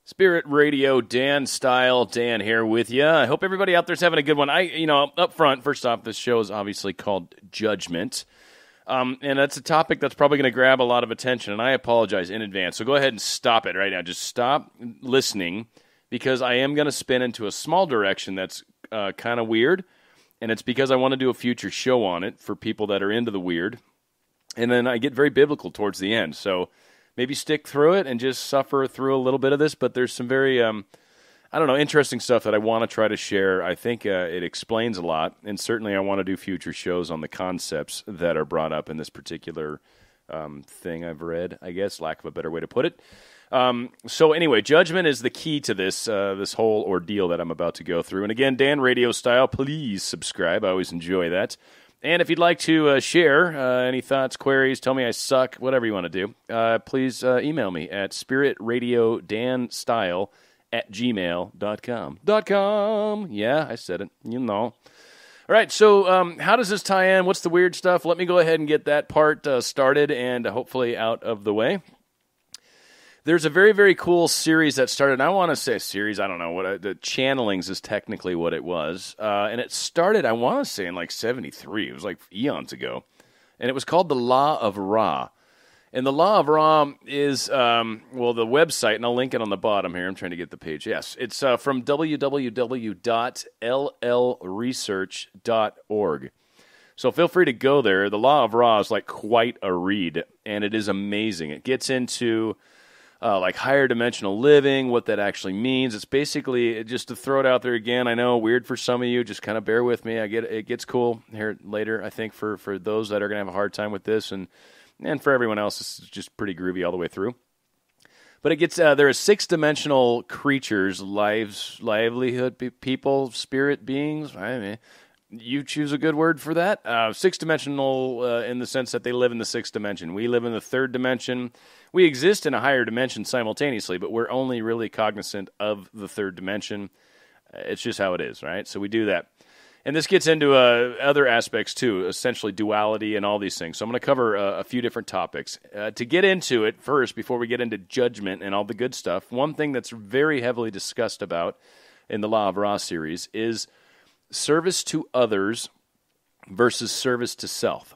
Spirit Radio, Dan Style, Dan here with you. I hope everybody out there's having a good one. Up front, first off, this show is obviously called Judgment, and that's a topic that's probably going to grab a lot of attention, and I apologize in advance. So go ahead and stop it right now. Just stop listening, because I am going to spin into a small direction that's kind of weird, and it's because I want to do a future show on it for people that are into the weird, and then I get very biblical towards the end, so maybe stick through it and just suffer through a little bit of this, but there's some very, interesting stuff that I want to try to share. I think it explains a lot, and certainly I want to do future shows on the concepts that are brought up in this particular thing I've read, I guess, lack of a better way to put it. So anyway, judgment is the key to this whole ordeal that I'm about to go through. And again, Dan Radio Style, please subscribe. I always enjoy that. And if you'd like to share any thoughts, queries, tell me I suck, whatever you want to do, please email me at spiritradiodanstyle@gmail.com. Yeah, I said it. You know. All right, so how does this tie in? What's the weird stuff? Let me go ahead and get that part started and hopefully out of the way. There's a very, very cool series that started. I want to say a series. I don't know what the Channelings is technically what it was, and it started. I want to say in like '73. It was like eons ago, and it was called The Law of Ra. And The Law of Ra is the website, and I'll link it on the bottom here. I'm trying to get the page. Yes, it's from www.llresearch.org. So feel free to go there. The Law of Ra is like quite a read, and it is amazing. It gets into like higher dimensional living, what that actually means. It's basically, just to throw it out there again, I know, weird for some of you, just kind of bear with me. I get it gets cool here later, I think, for those that are going to have a hard time with this, and for everyone else, it's just pretty groovy all the way through. But it gets, there are six-dimensional creatures, livelihood, people, spirit beings, I mean, you choose a good word for that. Six-dimensional in the sense that they live in the sixth dimension. We live in the third dimension. We exist in a higher dimension simultaneously, but we're only really cognizant of the third dimension. It's just how it is, right? So we do that. And this gets into other aspects too, essentially duality and all these things. So I'm going to cover a few different topics. To get into it first, before we get into judgment and all the good stuff, one thing that's very heavily discussed about in the Law of Ra series is service to others versus service to self.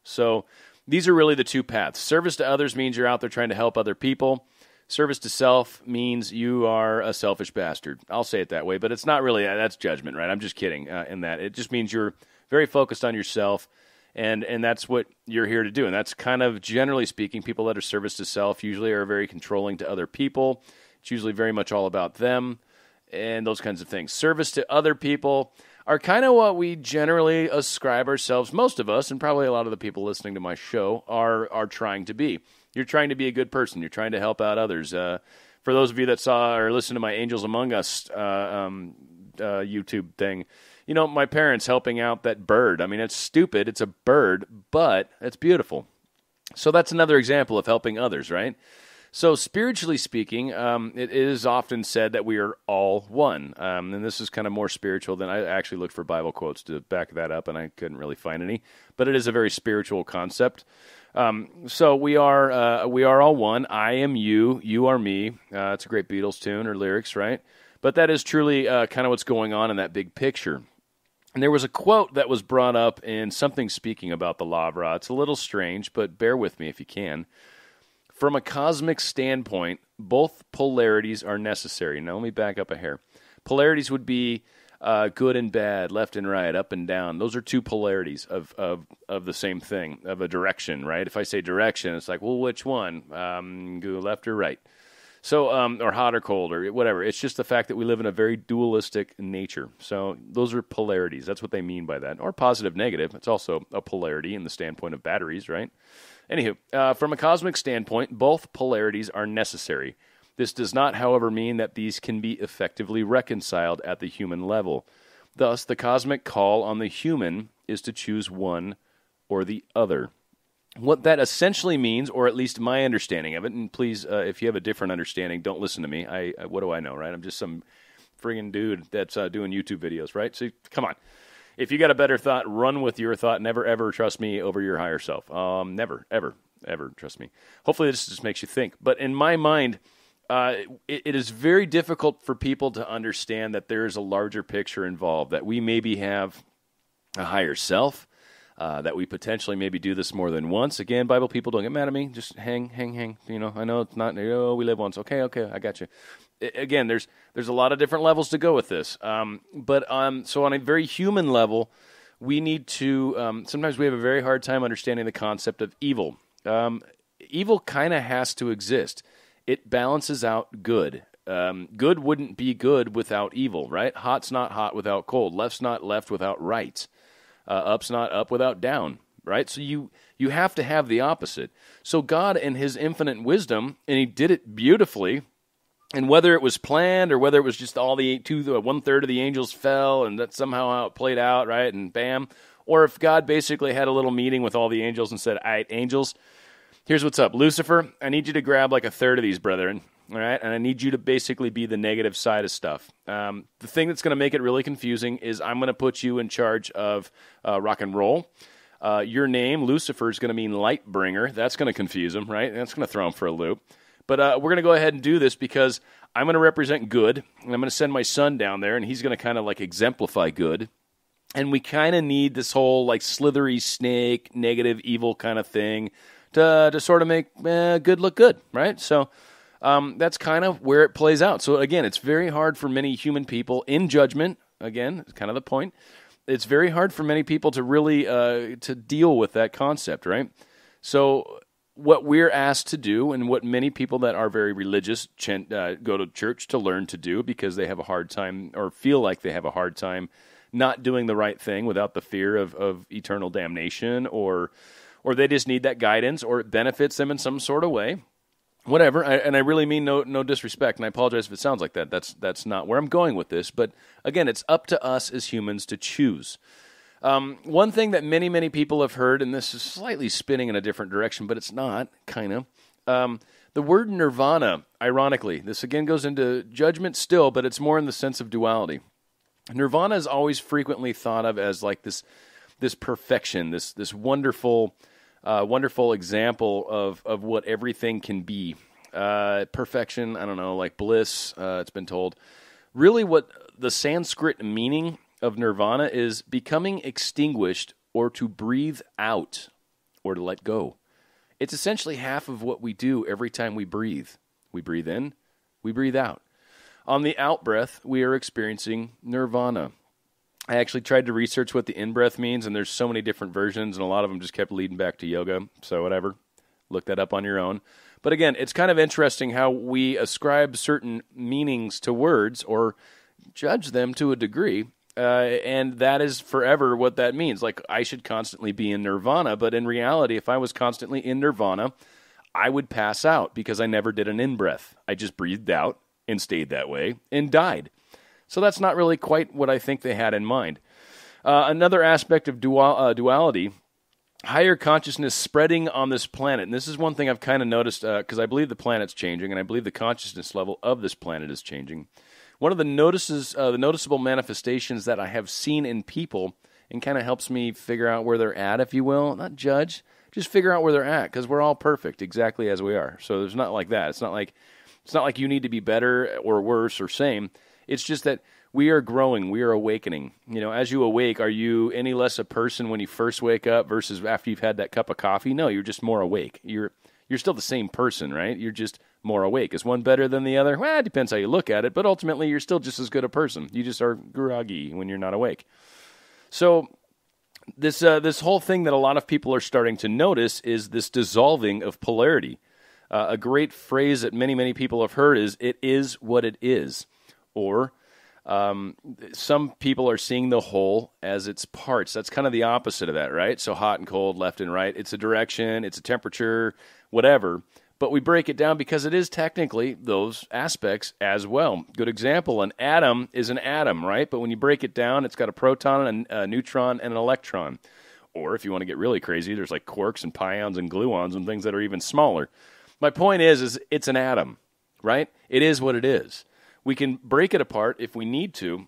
So these are really the two paths. Service to others means you're out there trying to help other people. Service to self means you are a selfish bastard. I'll say it that way, but it's not really, that's judgment, right? I'm just kidding in that. It just means you're very focused on yourself, and that's what you're here to do. And that's kind of, generally speaking, people that are service to self usually are very controlling to other people. It's usually very much all about them and those kinds of things. Service to other people are kind of what we generally ascribe ourselves, most of us, and probably a lot of the people listening to my show, are trying to be. You're trying to be a good person. You're trying to help out others. For those of you that saw or listened to my Angels Among Us YouTube thing, you know, my parents helping out that bird. I mean, it's stupid. It's a bird, but it's beautiful. So that's another example of helping others, right? So spiritually speaking, it is often said that we are all one. And this is kind of more spiritual than I actually looked for Bible quotes to back that up, and I couldn't really find any. But it is a very spiritual concept. So we are all one. I am you, you are me. It's a great Beatles tune or lyrics, right? But that is truly kind of what's going on in that big picture. And there was a quote that was brought up in something speaking about the Law of Ra. It's a little strange, but bear with me if you can. From a cosmic standpoint, both polarities are necessary. Now, let me back up a hair. Polarities would be good and bad, left and right, up and down. Those are two polarities of the same thing, of a direction, right? If I say direction, it's like, well, which one? Go left or right? So, or hot or cold or whatever. It's just the fact that we live in a very dualistic nature. So those are polarities. That's what they mean by that. Or positive, negative. It's also a polarity in the standpoint of batteries, right? Anywho, from a cosmic standpoint, both polarities are necessary. This does not, however, mean that these can be effectively reconciled at the human level. Thus, the cosmic call on the human is to choose one or the other. What that essentially means, or at least my understanding of it, and please, if you have a different understanding, don't listen to me. What do I know, right? I'm just some friggin' dude that's doing YouTube videos, right? So, come on. If you got a better thought, run with your thought. Never, ever trust me over your higher self. Never, ever, ever trust me. Hopefully this just makes you think. But in my mind, it is very difficult for people to understand that there is a larger picture involved, that we maybe have a higher self, that we potentially maybe do this more than once. Again, Bible people, don't get mad at me. Just hang. I know it's not, we live once. Okay, I got you. Again, there's a lot of different levels to go with this. So on a very human level, we need to, sometimes we have a very hard time understanding the concept of evil. Evil kind of has to exist. It balances out good. Good wouldn't be good without evil, right? Hot's not hot without cold. Left's not left without right. Up's not up without down, right? So you have to have the opposite. So God, in his infinite wisdom, and he did it beautifully, and whether it was planned or whether it was just all the 1/3 of the angels fell and that's somehow how it played out, right? And bam. Or if God basically had a little meeting with all the angels and said, all right, angels, here's what's up. Lucifer, I need you to grab like 1/3 of these, brethren, all right? And I need you to basically be the negative side of stuff. The thing that's going to make it really confusing is I'm going to put you in charge of rock and roll. Your name, Lucifer, is going to mean light bringer. That's going to confuse him, right? That's going to throw him for a loop. But we're going to go ahead and do this because I'm going to represent good, and I'm going to send my son down there, and he's going to kind of like exemplify good. And we kind of need this whole like slithery snake, negative, evil kind of thing to sort of make good look good, right? So that's kind of where it plays out. So again, it's very hard for many human people in judgment. Again, it's kind of the point. It's very hard for many people to really to deal with that concept, right? So what we're asked to do, and what many people that are very religious go to church to learn to do because they have a hard time or feel like they have a hard time not doing the right thing without the fear of eternal damnation, or they just need that guidance, or it benefits them in some sort of way. Whatever, and I really mean no disrespect, and I apologize if it sounds like that. That's not where I'm going with this. But again, it's up to us as humans to choose. One thing that many people have heard, and this is slightly spinning in a different direction, but it's not, kind of. The word nirvana, ironically, this again goes into judgment still, but it's more in the sense of duality. Nirvana is always frequently thought of as like this perfection, this wonderful example of what everything can be. Perfection, I don't know, like bliss, it's been told. Really what the Sanskrit meaning of nirvana is becoming extinguished, or to breathe out, or to let go. It's essentially half of what we do every time we breathe. We breathe in, we breathe out. On the out-breath, we are experiencing nirvana. I actually tried to research what the in-breath means, and there's so many different versions, and a lot of them just kept leading back to yoga, so whatever. Look that up on your own. But again, it's kind of interesting how we ascribe certain meanings to words or judge them to a degree, and that is forever what that means. Like, I should constantly be in nirvana, but in reality, if I was constantly in nirvana, I would pass out because I never did an in-breath. I just breathed out and stayed that way and died. So that's not really quite what I think they had in mind. Another aspect of duality, higher consciousness spreading on this planet. And this is one thing I've kind of noticed because I believe the planet's changing, and I believe the consciousness level of this planet is changing. One of the noticeable manifestations that I have seen in people, and kind of helps me figure out where they're at, if you will, not judge, just figure out where they're at, because we're all perfect exactly as we are. So there's not like that. It's not like you need to be better or worse or same. It's just that we are growing, we are awakening. You know, as you awake, are you any less a person when you first wake up versus after you've had that cup of coffee? No, you're just more awake. You're still the same person, right? You're just more awake. Is one better than the other? Well, it depends how you look at it, but ultimately you're still just as good a person. You just are groggy when you're not awake. So this whole thing that a lot of people are starting to notice is this dissolving of polarity. A great phrase that many people have heard is, it is what it is. Or some people are seeing the whole as its parts. That's kind of the opposite of that, right? So hot and cold, left and right. It's a direction, it's a temperature, whatever. But we break it down because it is technically those aspects as well. Good example, an atom is an atom, right? But when you break it down, it's got a proton, a neutron, and an electron. Or if you want to get really crazy, there's like quarks and pions and gluons and things that are even smaller. My point is it's an atom, right? It is what it is. We can break it apart if we need to,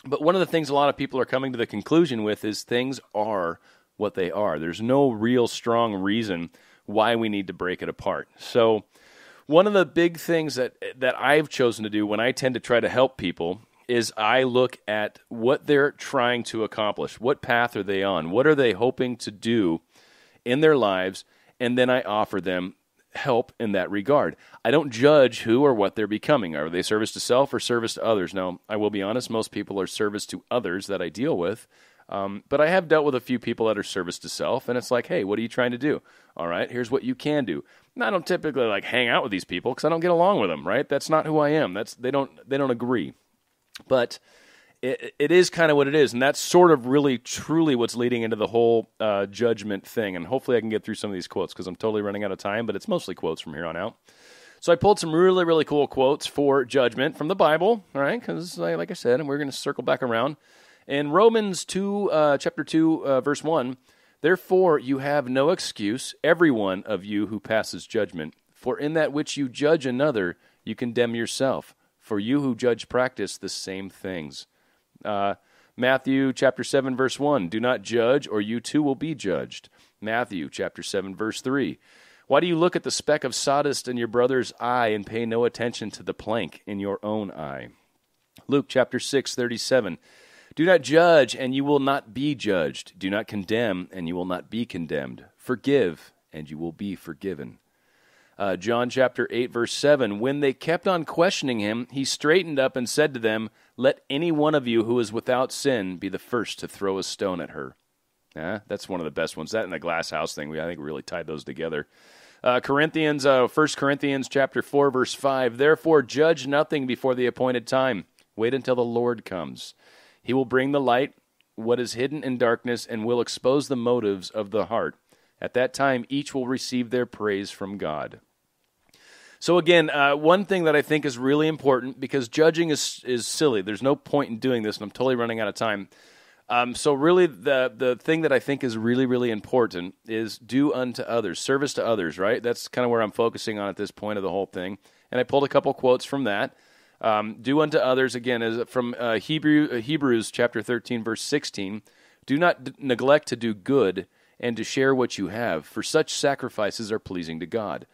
but one of the things a lot of people are coming to the conclusion with is things are what they are. There's no real strong reason why we need to break it apart. So One of the big things that I've chosen to do when I tend to try to help people is I look at what they're trying to accomplish. What path are they on? What are they hoping to do in their lives? And then I offer them help in that regard. I don't judge who or what they're becoming. Are they service to self or service to others? Now, I will be honest, most people are service to others that I deal with. But I have dealt with a few people that are service to self, and it's like, hey, what are you trying to do? All right, here's what you can do. And I don't typically like hang out with these people because I don't get along with them, right? That's not who I am. They don't agree. But it is kind of what it is, and that's sort of really, truly what's leading into the whole judgment thing. And hopefully I can get through some of these quotes because I'm totally running out of time, but it's mostly quotes from here on out. So I pulled some really, really cool quotes for judgment from the Bible, all right? Because like I said, and we're going to circle back around. In Romans 2, chapter 2, verse 1, therefore you have no excuse, every one of you who passes judgment. For in that which you judge another, you condemn yourself. For you who judge practice the same things. Matthew chapter 7, verse 1, do not judge, or you too will be judged. Matthew chapter 7, verse 3, why do you look at the speck of sawdust in your brother's eye and pay no attention to the plank in your own eye? Luke chapter 6, 37, do not judge, and you will not be judged. Do not condemn, and you will not be condemned. Forgive, and you will be forgiven. John chapter 8, verse 7, when they kept on questioning him, he straightened up and said to them, let any one of you who is without sin be the first to throw a stone at her. That's one of the best ones. That and the glass house thing, I think we really tied those together. 1 Corinthians chapter 4, verse 5, therefore judge nothing before the appointed time. Wait until the Lord comes. He will bring the light, what is hidden in darkness, and will expose the motives of the heart. At that time, each will receive their praise from God. So again, one thing that I think is really important, because judging is silly. There's no point in doing this, and I'm totally running out of time. So really, the thing that I think is really, really important is do unto others, service to others, right? That's kind of where I'm focusing on at this point of the whole thing. And I pulled a couple quotes from that. Do unto others, again, is from Hebrews chapter 13, verse 16. Do not neglect to do good and to share what you have, for such sacrifices are pleasing to God.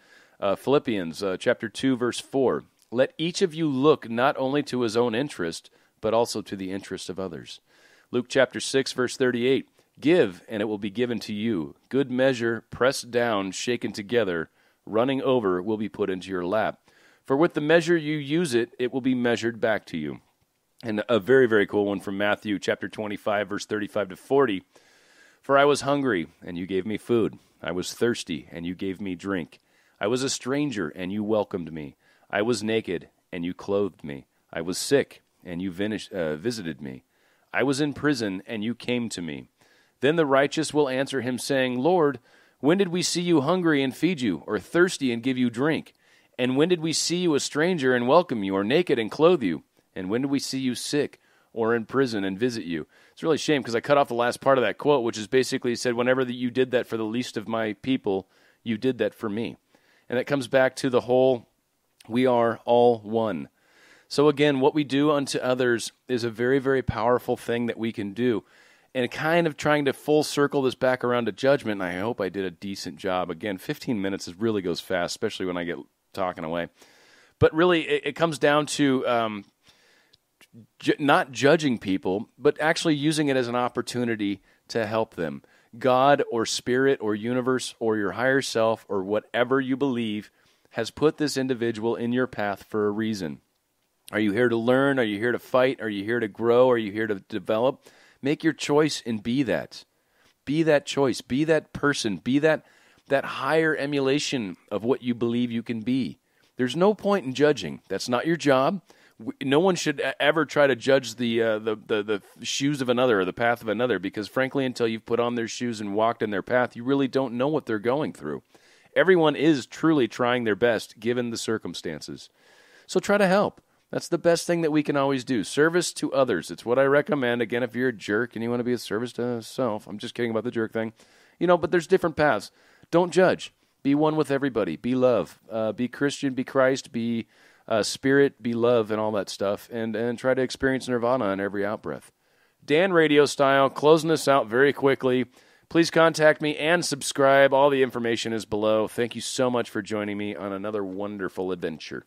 Philippians chapter 2, verse 4. Let each of you look not only to his own interest, but also to the interest of others. Luke chapter 6, verse 38. Give, and it will be given to you. Good measure, pressed down, shaken together, running over, will be put into your lap. For with the measure you use it, it will be measured back to you. And a very, very cool one from Matthew chapter 25, verse 35 to 40. For I was hungry, and you gave me food. I was thirsty, and you gave me drink. I was a stranger, and you welcomed me. I was naked, and you clothed me. I was sick, and you visited me. I was in prison, and you came to me. Then the righteous will answer him, saying, Lord, when did we see you hungry and feed you, or thirsty and give you drink? And when did we see you a stranger and welcome you, or naked and clothe you? And when did we see you sick or in prison and visit you? It's really a shame because I cut off the last part of that quote, which is basically said, whenever you did that for the least of my people, you did that for me. And that comes back to the whole, we are all one. So again, what we do unto others is a very, very powerful thing that we can do. And kind of trying to full circle this back around to judgment, and I hope I did a decent job. Again, 15 minutes really goes fast, especially when I get talking away. But really, it comes down to not judging people, but actually using it as an opportunity to help them. God or spirit or universe or your higher self or whatever you believe has put this individual in your path for a reason. Are you here to learn? Are you here to fight? Are you here to grow? Are you here to develop? Make your choice and be that. Be that choice. Be that person. Be that higher emulation of what you believe you can be. There's no point in judging. That's not your job. No one should ever try to judge the shoes of another or the path of another, because frankly, until you've put on their shoes and walked in their path, you really don't know what they're going through. Everyone is truly trying their best given the circumstances. So try to help. That's the best thing that we can always do. Service to others. It's what I recommend. Again, if you're a jerk and you want to be a service to self, I'm just kidding about the jerk thing. But there's different paths. Don't judge. Be one with everybody. Be love. Be Christian. Be Christ. Be spirit. Be love and all that stuff. And try to experience nirvana in every out-breath. Dan Radio style, closing this out very quickly. please contact me and subscribe. All the information is below. Thank you so much for joining me on another wonderful adventure.